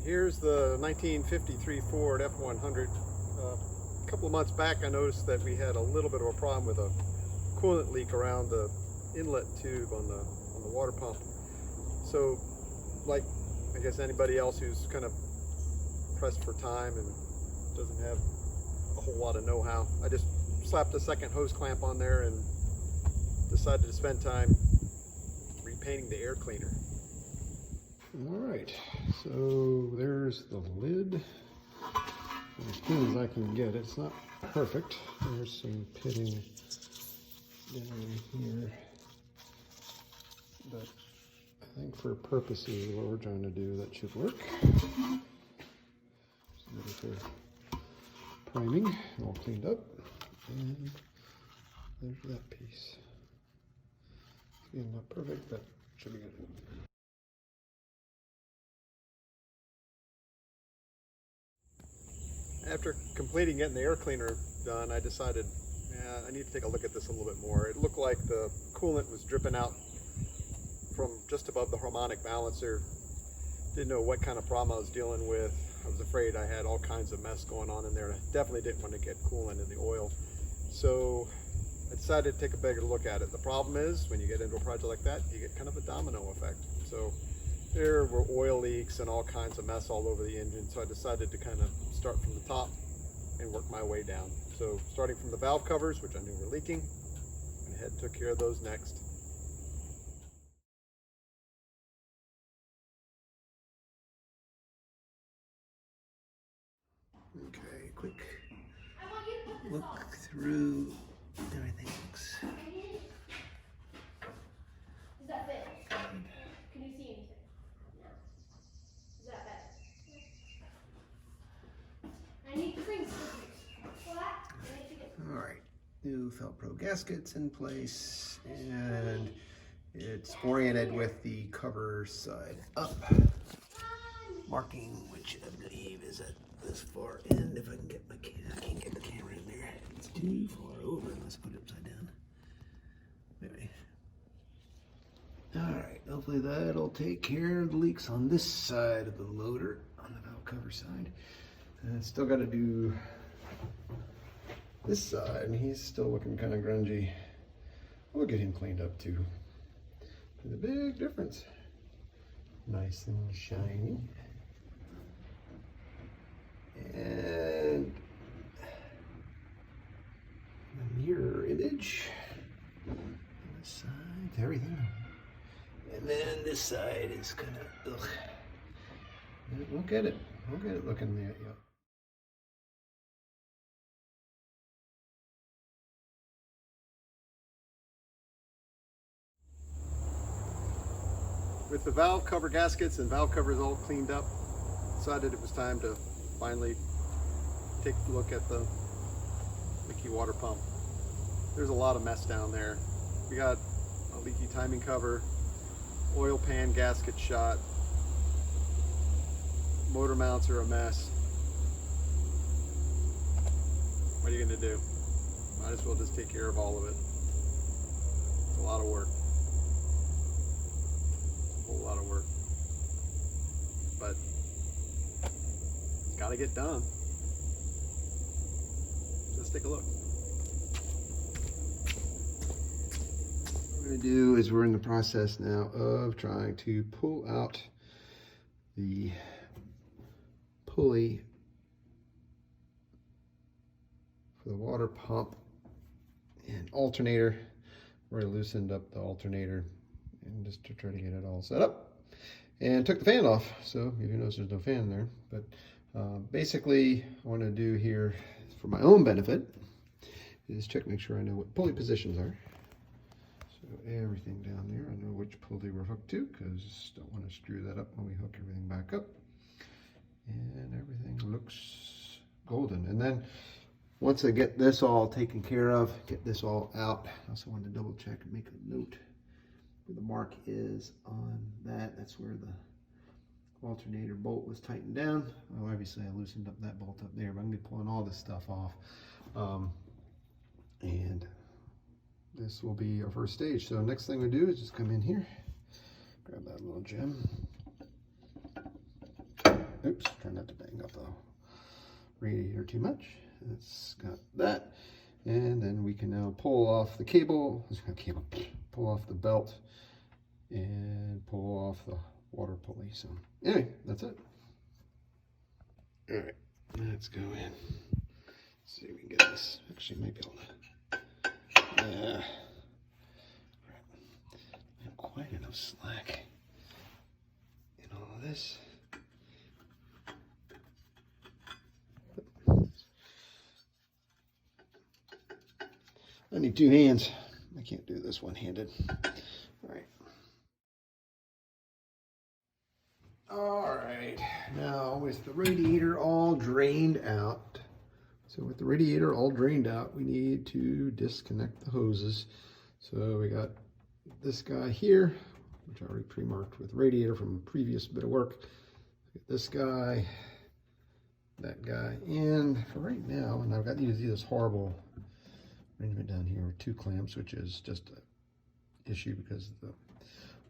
Here's the 1953 Ford F-100. A couple of months back I noticed that we had a little bit of a problem with a coolant leak around the inlet tube on the water pump. So like I guess anybody else who's kind of pressed for time and doesn't have a whole lot of know-how, I just slapped a second hose clamp on there and decided to spend time repainting the air cleaner. Alright, so there's the lid. As clean as I can get it. It's not perfect. There's some pitting down here. But I think for purposes of what we're trying to do, that should work. Just for priming, all cleaned up. And there's that piece. Again, not perfect, but should be good. After completing getting the air cleaner done, I decided, I need to take a look at this a little bit more. It looked like the coolant was dripping out from just above the harmonic balancer. Didn't know what kind of problem I was dealing with. I was afraid I had all kinds of mess going on in there. I definitely didn't want to get coolant in the oil. So I decided to take a better look at it. The problem is when you get into a project like that, you get kind of a domino effect. So there were oil leaks and all kinds of mess all over the engine. So I decided to kind of start from the top and work my way down. So starting from the valve covers, which I knew were leaking, went ahead and took care of those next. Okay, quick look through everything. Looks Does that fit? Can you see anything? No. Is that better? I need clean scissors. Flat. All right, new Velcro gaskets in place, and it's oriented with the cover side up, marking which I believe is at this far end. If I can get my I can't get the camera in there. It's too far over. Let's put it upside down. Anyway. All right, hopefully that'll take care of the leaks on this side of the motor, on the valve cover side. And still got to do this side, and he's still looking kind of grungy. We'll get him cleaned up too. There's a big difference. Nice and shiny. And the mirror image on this side, everything. And then this side is kind of, ugh. We'll get it looking there, yeah. With the valve cover gaskets and valve covers all cleaned up, decided it was time to finally take a look at the leaky water pump. There's a lot of mess down there. We got a leaky timing cover, oil pan gasket shot, motor mounts are a mess. What are you gonna do? Might as well just take care of all of it. It's a lot of work. A whole lot of work. But it's gotta get done. Let's take a look. What we're gonna do is we're in the process now of trying to pull out the pulley for the water pump and alternator. We loosened up the alternator and just to try to get it all set up, and took the fan off. So you notice there's no fan there, but basically what I want to do here for my own benefit is check, make sure I know what pulley positions are. So everything down there, I know which pulley we're hooked to, because don't want to screw that up when we hook everything back up. And everything looks golden. And then once I get this all taken care of, get this all out, I also want to double check and make a note where the mark is on that. That's where the alternator bolt was tightened down. Well, obviously I loosened up that bolt up there, but I'm going to be pulling all this stuff off. And this will be our first stage. So next thing we do is just come in here, grab that little gem, Oops, try not to bang up the radiator too much. It's got that. And then we can now pull off the cable, pull off the belt and pull off the water pulley. So anyway, that's it. All right, let's go in. Let's see if we can get this. Actually, might be able to. Yeah. I have quite enough slack in all of this. I need two hands. I can't do this one-handed. All right. All right. Now with the radiator all drained out. So with the radiator all drained out, we need to disconnect the hoses. So we got this guy here, which I already pre-marked with radiator from a previous bit of work. This guy, that guy, and for right now, and I've got to do this horrible arrangement down here with two clamps, which is just an issue because the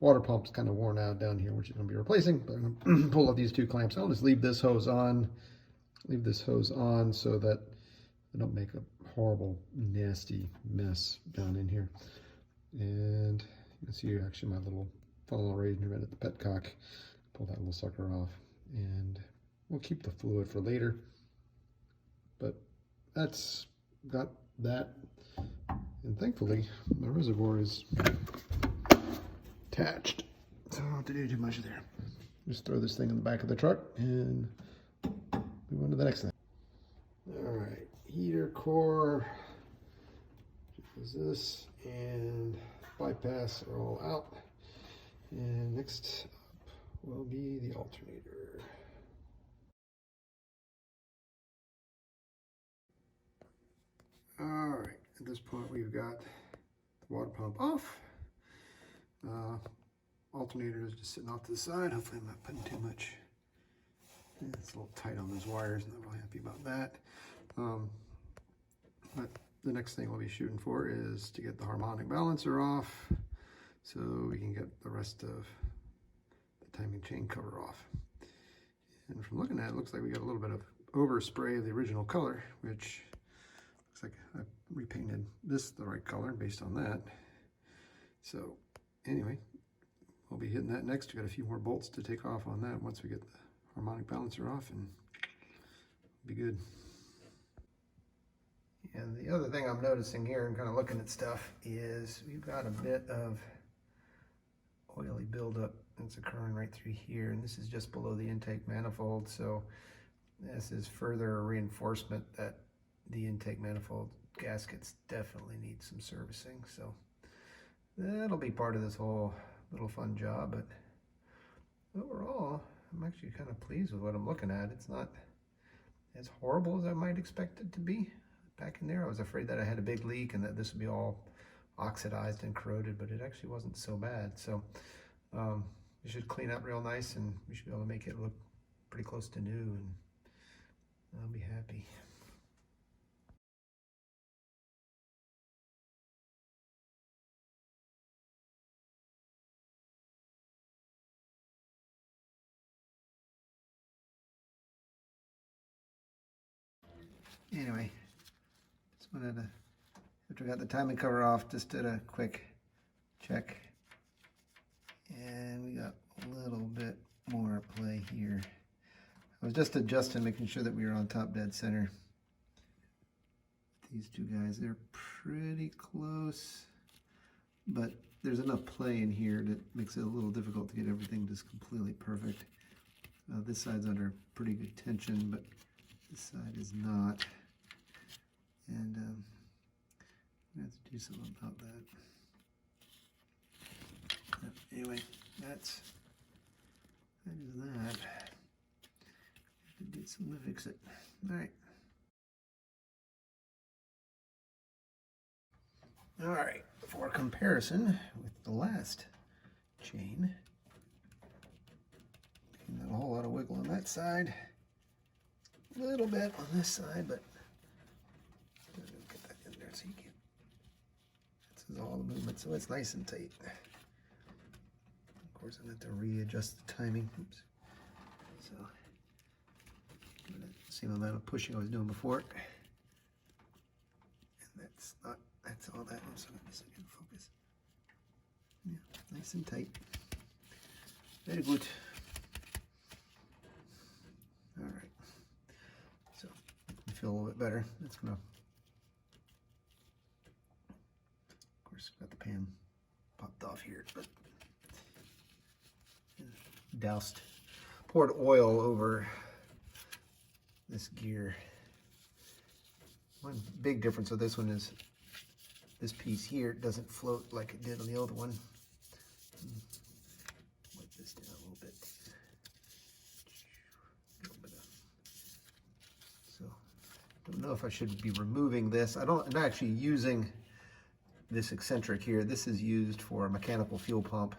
water pump's kind of worn out down here, which is going to be replacing. But I'm going to pull up these two clamps. I'll just leave this hose on, so that I don't make a horrible, nasty mess down in here. And you can see actually my little funnel arrangement at the petcock. Pull that little sucker off, and we'll keep the fluid for later. But that's got that. And thankfully, the reservoir is attached, so I don't have to do too much there. Just throw this thing in the back of the truck and move on to the next thing. All right, heater core is this, and bypass are all out. And next up will be the alternator. All right, at this point we've got the water pump off. Alternator is just sitting off to the side. Hopefully I'm not putting too much. It's a little tight on those wires, not really happy about that. But the next thing we'll be shooting for is to get the harmonic balancer off so we can get the rest of the timing chain cover off. And from looking at it, it looks like we got a little bit of overspray of the original color, which looks like I repainted this the right color based on that. So anyway, we'll be hitting that next. We got a few more bolts to take off on that once we get the harmonic balancer off, and be good. And the other thing I'm noticing here and kind of looking at stuff is we've got a bit of oily buildup that's occurring right through here, and this is just below the intake manifold. So this is further reinforcement that the intake manifold gaskets definitely need some servicing. So that'll be part of this whole little fun job, but overall I'm actually kind of pleased with what I'm looking at. It's not as horrible as I might expect it to be. Back in there I was afraid that I had a big leak and that this would be all oxidized and corroded, but it actually wasn't so bad. So it should clean up real nice, and we should be able to make it look pretty close to new, and I'll be happy. Anyway, just wanted to, after we got the timing cover off, just did a quick check, and we got a little bit more play here. I was just adjusting, making sure that we were on top dead center. These two guys, they're pretty close, but there's enough play in here that makes it a little difficult to get everything just completely perfect. This side's under pretty good tension, but this side is not. And I have to do something about that. But anyway, that is that. I have to do something to fix it. All right. All right, for comparison with the last chain, not a whole lot of wiggle on that side, a little bit on this side, but get that in there so you can. This is all the movement, so it's nice and tight. Of course, I have to readjust the timing. Oops. So Same amount of pushing I was doing before. And that's all that. So let me see if I can focus. Yeah, nice and tight. Very good. All right. So I feel a little bit better. That's gonna, of course, got the pan popped off here, but poured oil over this gear. One big difference with this one is this piece here doesn't float like it did on the other one. Wipe this down a little bit. So, don't know if I should be removing this. I'm not actually using this eccentric here. This is used for a mechanical fuel pump.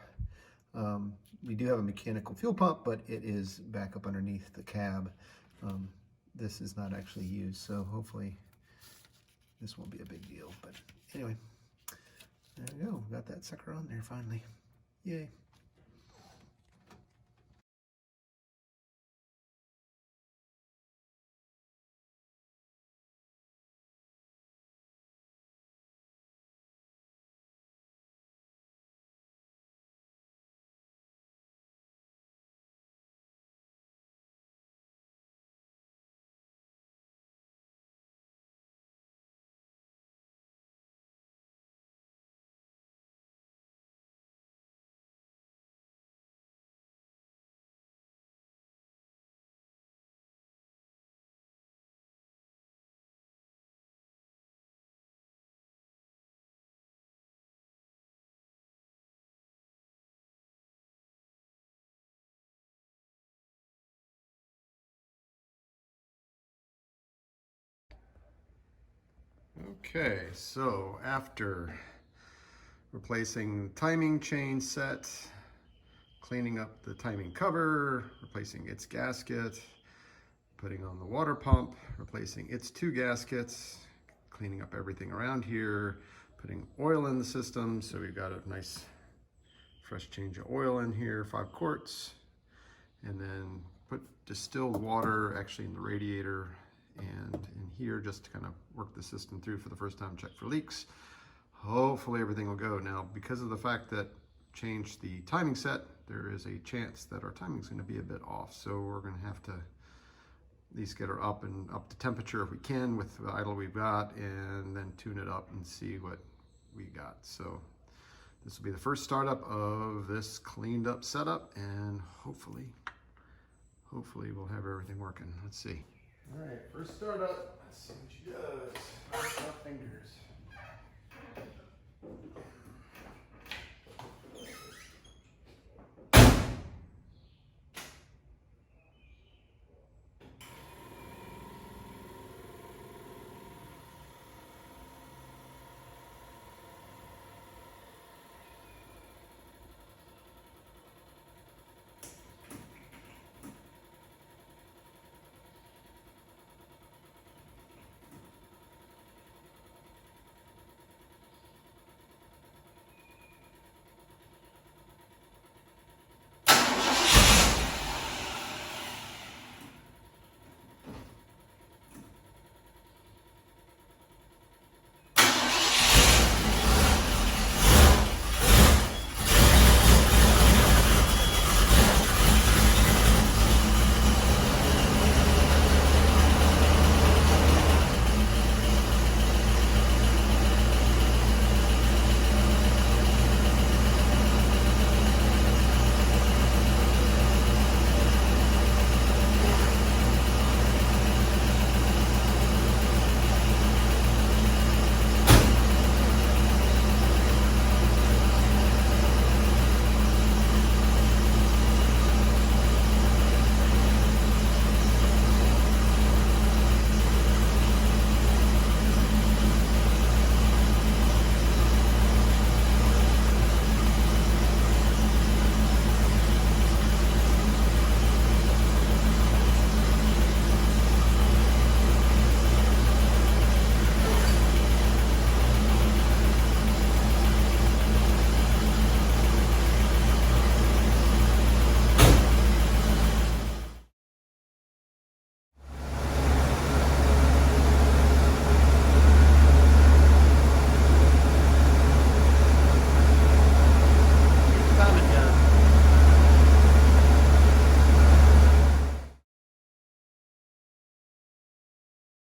We do have a mechanical fuel pump, but it is back up underneath the cab. This is not actually used, so hopefully this won't be a big deal. But anyway, there we go. Got that sucker on there finally. Yay. Okay, so after replacing the timing chain set, cleaning up the timing cover, replacing its gasket, putting on the water pump, replacing its 2 gaskets, cleaning up everything around here, putting oil in the system, so we've got a nice fresh change of oil in here, 5 quarts, and then put distilled water actually in the radiator and in here just to kind of work the system through for the first time, check for leaks. Hopefully everything will go. Now, because of the fact that changed the timing set, there is a chance that our timing is going to be a bit off. So we're going to have to at least get her up to temperature if we can with the idle we've got, and then tune it up and see what we got. So this will be the first startup of this cleaned up setup, and hopefully we'll have everything working. Let's see. All right, first startup. Let's see what she does. Cross our fingers.